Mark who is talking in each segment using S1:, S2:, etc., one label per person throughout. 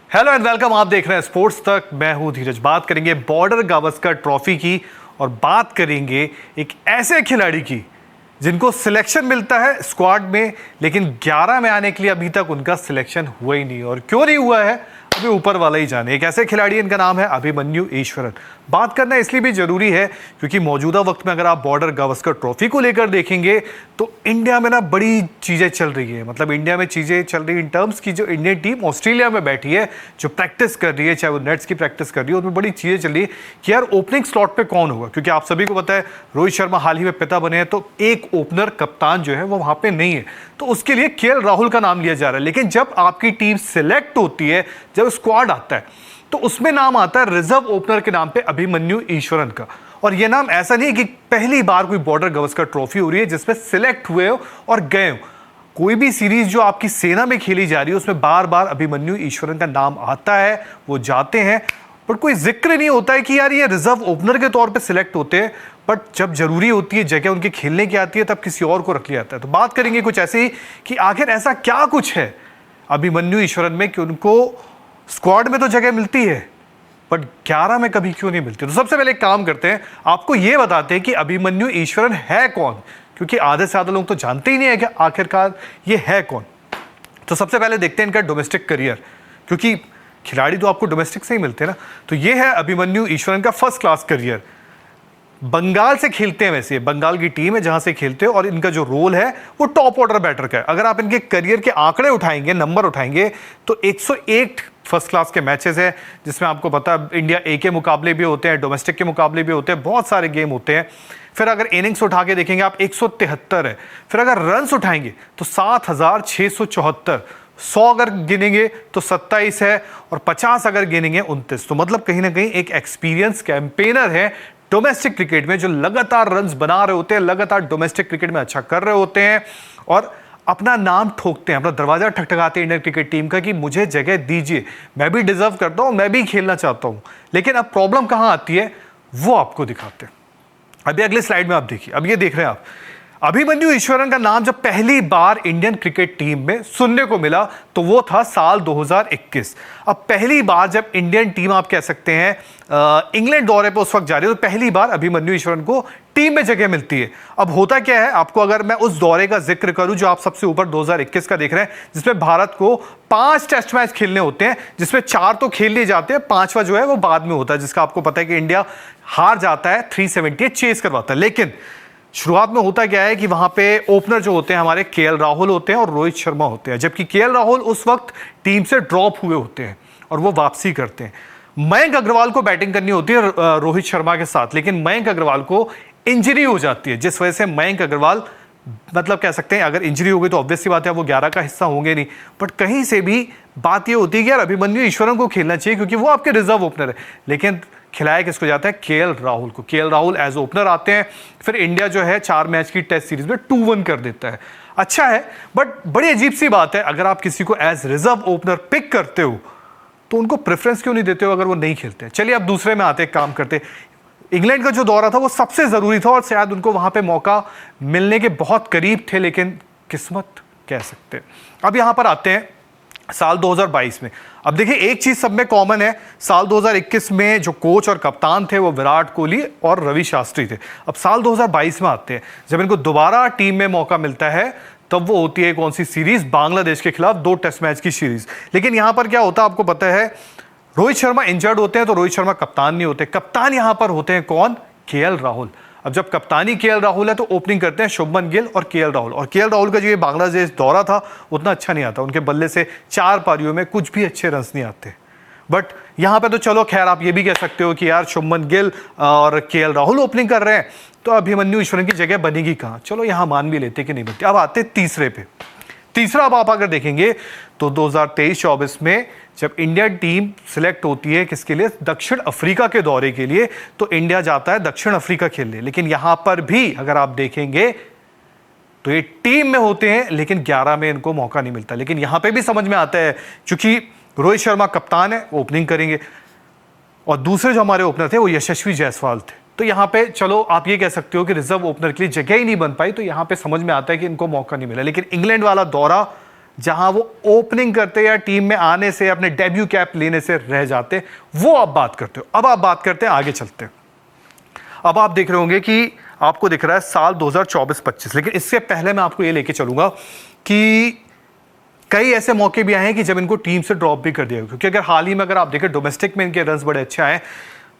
S1: Hello and welcome. आप देख रहे हैं स्पोर्ट्स तक। मैं हूं धीरज। बात करेंगे बॉर्डर गावस्कर ट्रॉफी की और बात करेंगे एक ऐसे खिलाड़ी की जिनको सिलेक्शन मिलता है स्क्वाड में, लेकिन 11 में आने के लिए अभी तक उनका सिलेक्शन हुआ ही नहीं। और क्यों नहीं हुआ है अभी ऊपर वाला ही जाने। एक ऐसे खिलाड़ी, इनका नाम है अभिमन्यु ईश्वरन। बात करना इसलिए भी जरूरी है क्योंकि मौजूदा वक्त में अगर आप बॉर्डर गावस्कर ट्रॉफी को लेकर देखेंगे तो इंडिया में ना बड़ी चीज़ें चल रही है। मतलब इंडिया में चीज़ें चल रही इन टर्म्स की, जो इंडियन टीम ऑस्ट्रेलिया में बैठी है, जो प्रैक्टिस कर रही है, चाहे वो नेट्स की प्रैक्टिस कर रही है, उसमें बड़ी चीज़ें चल रही है कि यार ओपनिंग स्लॉट पे कौन होगा। क्योंकि आप सभी को पता है रोहित शर्मा हाल ही में पिता बने हैं, तो एक ओपनर कप्तान जो है वो वहाँ पे नहीं है, तो उसके लिए केएल राहुल का नाम लिया जा रहा है। लेकिन जब आपकी टीम सिलेक्ट होती है, जब स्क्वाड आता है, तो उसमें नाम आता है रिजर्व ओपनर के नाम पे अभिमन्यु ईश्वरन का। और ये नाम ऐसा नहीं है कि पहली बार कोई बॉर्डर गावस्कर ट्रॉफी हो रही है जिसमें सिलेक्ट हुए हो और गए हो। कोई भी सीरीज जो आपकी सेना में खेली जा रही है उसमें बार बार अभिमन्यु ईश्वरन का नाम आता है, वो जाते हैं, पर कोई जिक्र नहीं होता है कि यार ये रिजर्व ओपनर के तौर पे सिलेक्ट होते हैं। बट जब जरूरी होती है, जगह उनके खेलने की आती है, तब किसी और को रख लिया जाता है। तो बात करेंगे कुछ ऐसे ही कि आखिर ऐसा क्या कुछ है अभिमन्यु ईश्वरन में कि उनको स्क्वाड में तो जगह मिलती है बट 11 में कभी क्यों नहीं मिलती। तो सबसे पहले एक काम करते हैं, आपको यह बताते हैं कि अभिमन्यु ईश्वरन है कौन, क्योंकि आधे से ज्यादा लोग तो जानते ही नहीं है कि आखिरकार ये है कौन। तो सबसे पहले देखते हैं इनका डोमेस्टिक करियर, क्योंकि खिलाड़ी तो आपको डोमेस्टिक से ही मिलते हैं ना। तो ये है अभिमन्यु ईश्वरन का फर्स्ट क्लास करियर। बंगाल से खेलते हैं, वैसे बंगाल की टीम है जहां से खेलते हैं, और इनका जो रोल है वो टॉप ऑर्डर बैटर का है। अगर आप इनके करियर के आंकड़े उठाएंगे, नंबर उठाएंगे, तो 101 फर्स्ट क्लास के मैचेस हैं, जिसमें आपको पता है इंडिया ए के मुकाबले भी होते हैं, डोमेस्टिक के मुकाबले भी होते हैं, बहुत सारे गेम होते हैं। फिर अगर इनिंग्स उठा के देखेंगे आप 173 है। फिर अगर रन्स उठाएंगे तो 7674, 100 अगर गिनेंगे तो 27 है, और 50 अगर गिनेंगे 29। तो मतलब कहीं ना कहीं एक एक्सपीरियंस कैंपेनर है डोमेस्टिक क्रिकेट में, जो लगातार रन्स बना रहे होते हैं, लगातार डोमेस्टिक क्रिकेट में अच्छा कर रहे होते हैं और अपना नाम ठोकते हैं, अपना दरवाजा ठकठकाते हैं इंडियन क्रिकेट टीम का कि मुझे जगह दीजिए, मैं भी डिजर्व करता हूं, मैं भी खेलना चाहता हूं। लेकिन अब प्रॉब्लम कहां आती है वो आपको दिखाते हैं। अभी अगले स्लाइड में आप देखिए। अब ये देख रहे हैं आप, अभिमन्यु ईश्वरन का नाम जब पहली बार इंडियन क्रिकेट टीम में सुनने को मिला तो वो था साल 2021। अब पहली बार जब इंडियन टीम, आप कह सकते हैं इंग्लैंड दौरे पे उस वक्त जा रही है, तो पहली बार अभिमन्यु ईश्वरन को टीम में जगह मिलती है। अब होता क्या है, आपको अगर मैं उस दौरे का जिक्र करूं जो आप सबसे ऊपर 2021 का देख रहे हैं, जिसमें भारत को 5 टेस्ट मैच खेलने होते हैं, जिसमें 4 तो खेल लिए जाते हैं, 5वां जो है वो बाद में होता है, जिसका आपको पता है कि इंडिया हार जाता है, 378 चेस करवाता है। लेकिन शुरुआत में होता क्या है कि वहां पे ओपनर जो होते हैं हमारे केएल राहुल होते हैं और रोहित शर्मा होते हैं, जबकि केएल राहुल उस वक्त टीम से ड्रॉप हुए होते हैं और वो वापसी करते हैं। मयंक अग्रवाल को बैटिंग करनी होती है रोहित शर्मा के साथ, लेकिन मयंक अग्रवाल को इंजरी हो जाती है, जिस वजह से मयंक अग्रवाल, मतलब कह सकते हैं अगर इंजरी हो गई तो ऑब्वियस सी बात है वो 11 का हिस्सा होंगे नहीं। बट कहीं से भी बात ये होती है कि यार अभिमन्यु ईश्वरन को खेलना चाहिए क्योंकि वो आपके रिजर्व ओपनर है। लेकिन खिलाया किसको जाता है? केएल राहुल को। केएल राहुल एज ओपनर आते हैं। फिर इंडिया जो है 4 मैच की टेस्ट सीरीज में 2-1 कर देता है। अच्छा है, बट बड़ी अजीब सी बात है, अगर आप किसी को एज रिजर्व ओपनर पिक करते हो तो उनको प्रेफरेंस क्यों नहीं देते हो अगर वो नहीं खेलते हैं? चलिए अब दूसरे में आते, काम करते। इंग्लैंड का जो दौरा था वो सबसे जरूरी था और शायद उनको वहां पे मौका मिलने के बहुत करीब थे, लेकिन किस्मत कह सकते हैं। अब यहां पर आते हैं साल 2022 में। अब देखिए एक चीज सब में कॉमन है, साल 2021 में जो कोच और कप्तान थे वो विराट कोहली और रवि शास्त्री थे। अब साल 2022 में आते हैं, जब इनको दोबारा टीम में मौका मिलता है, तब वो होती है कौन सी सीरीज? बांग्लादेश के खिलाफ 2 टेस्ट मैच की सीरीज। लेकिन यहां पर क्या होता है आपको पता है, रोहित शर्मा इंजर्ड होते हैं तो रोहित शर्मा कप्तान नहीं होते। कप्तान यहां पर होते हैं कौन? केएल राहुल। अब जब कप्तानी केएल राहुल है तो ओपनिंग करते हैं शुभमन गिल और केएल राहुल। और केएल राहुल का जो ये बांग्लादेश दौरा था उतना अच्छा नहीं आता, उनके बल्ले से 4 पारियों में कुछ भी अच्छे रन्स नहीं आते। बट यहां पे तो चलो खैर आप ये भी कह सकते हो कि यार शुभमन गिल और केएल राहुल ओपनिंग कर रहे हैं तो अभिमन्यु ईश्वरन की जगह बनेगी कहां? चलो यहां मान भी लेते कि नहीं बनती। अब आते तीसरे पे। तीसरा अब आप अगर देखेंगे तो 2023-24 में जब इंडियन टीम सिलेक्ट होती है किसके लिए? दक्षिण अफ्रीका के दौरे के लिए, तो इंडिया जाता है दक्षिण अफ्रीका खेलने। लेकिन यहां पर भी अगर आप देखेंगे तो ये टीम में होते हैं लेकिन 11 में इनको मौका नहीं मिलता। लेकिन यहां पे भी समझ में आता है, क्योंकि रोहित शर्मा कप्तान है, ओपनिंग करेंगे, और दूसरे जो हमारे ओपनर थे वो यशस्वी जायसवाल थे। तो यहां पे चलो आप ये कह सकते हो कि रिजर्व ओपनर के लिए जगह ही नहीं बन पाई, तो यहां पे समझ में आता है कि इनको मौका नहीं मिला। लेकिन इंग्लैंड वाला दौरा जहां वो ओपनिंग करते या टीम में आने से अपने डेब्यू कैप लेने से रह जाते, वो आप बात करते हो। अब आप बात करते हैं, आगे चलते हैं। अब आप देख रहे होंगे कि आपको दिख रहा है साल 2024-25, लेकिन इससे पहले मैं आपको ये लेके चलूंगा कि कई ऐसे मौके भी आए हैं कि जब इनको टीम से ड्रॉप भी कर दिया, क्योंकि अगर हाल ही में अगर आप देखें डोमेस्टिक में इनके रन्स बड़े अच्छे आए।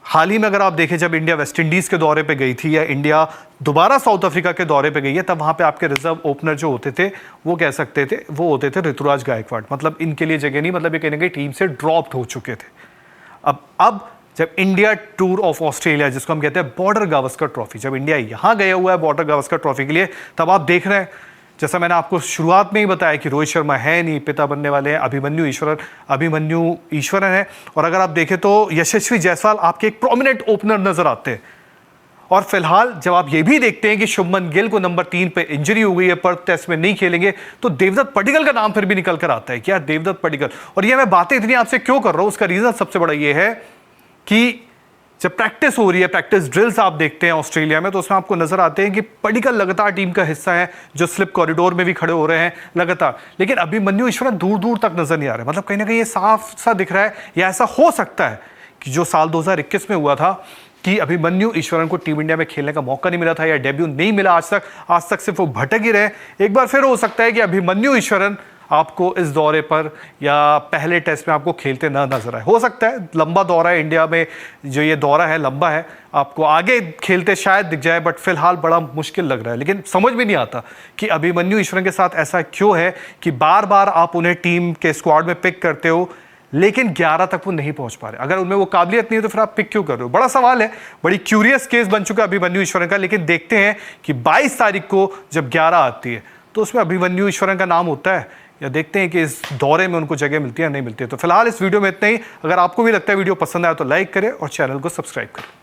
S1: हाल ही में अगर आप देखें जब इंडिया वेस्ट इंडीज के दौरे पे गई थी या इंडिया दोबारा साउथ अफ्रीका के दौरे पे गई है, तब वहां पे आपके रिजर्व ओपनर जो होते थे वो कह सकते थे वो होते थे ऋतुराज गायकवाड़। मतलब इनके लिए जगह नहीं, मतलब ये कहीं ना कहीं टीम से ड्रॉप्ड हो चुके थे। अब जब इंडिया टूर ऑफ ऑस्ट्रेलिया, जिसको हम कहते हैं बॉर्डर गावस्कर ट्रॉफी, जब इंडिया यहां गया हुआ है बॉर्डर गावस्कर ट्रॉफी के लिए, तब आप देख रहे हैं जैसा मैंने आपको शुरुआत में ही बताया कि रोहित शर्मा है नहीं, पिता बनने वाले हैं अभिमन्यु ईश्वरन है। और अगर आप देखें तो यशस्वी जायसवाल आपके एक प्रोमिनेंट ओपनर नजर आते हैं। और फिलहाल जब आप ये भी देखते हैं कि शुभमन गिल को नंबर 3 पे इंजरी हो गई है, पर्थ टेस्ट में नहीं खेलेंगे, तो देवदत्त पडिक्कल का नाम फिर भी निकल कर आता है कि यार देवदत्त पडिक्कल। और ये मैं बातें इतनी आपसे क्यों कर रहा हूं, उसका रीजन सबसे बड़ा ये है कि जब प्रैक्टिस हो रही है, प्रैक्टिस ड्रिल्स आप देखते हैं ऑस्ट्रेलिया में, तो उसमें आपको नजर आते हैं कि पडिक्कल लगातार टीम का हिस्सा है, जो स्लिप कॉरिडोर में भी खड़े हो रहे हैं लगातार। लेकिन अभिमन्यु ईश्वरन दूर दूर तक नजर नहीं आ रहे। मतलब कहीं ना कहीं ये साफ सा दिख रहा है, या ऐसा हो सकता है कि जो साल 2021 में हुआ था कि अभिमन्यु ईश्वरन को टीम इंडिया में खेलने का मौका नहीं मिला था या डेब्यू नहीं मिला आज तक सिर्फ वो भटक ही रहे। एक बार फिर हो सकता है कि अभिमन्यु ईश्वरन आपको इस दौरे पर या पहले टेस्ट में आपको खेलते ना नजर आए। हो सकता है, लंबा दौरा है इंडिया में, जो ये दौरा है लंबा है, आपको आगे खेलते शायद दिख जाए, बट फिलहाल बड़ा मुश्किल लग रहा है। लेकिन समझ भी नहीं आता कि अभिमन्यु ईश्वरन के साथ ऐसा क्यों है कि बार बार आप उन्हें टीम के स्क्वाड में पिक करते हो, लेकिन 11 तक वो नहीं पहुंच पा रहे। अगर उनमें वो काबिलियत नहीं है तो फिर आप पिक क्यों कर रहे हो? बड़ा सवाल है, बड़ी क्यूरियस केस बन चुका है अभिमन्यु ईश्वरन का। लेकिन देखते हैं कि 22 तारीख को जब 11 आती है तो उसमें अभिमन्यु ईश्वरन का नाम होता है, या देखते हैं कि इस दौरे में उनको जगह मिलती है या नहीं मिलती है। तो फिलहाल इस वीडियो में इतना ही। अगर आपको भी लगता है वीडियो पसंद आया तो लाइक करें और चैनल को सब्सक्राइब करें।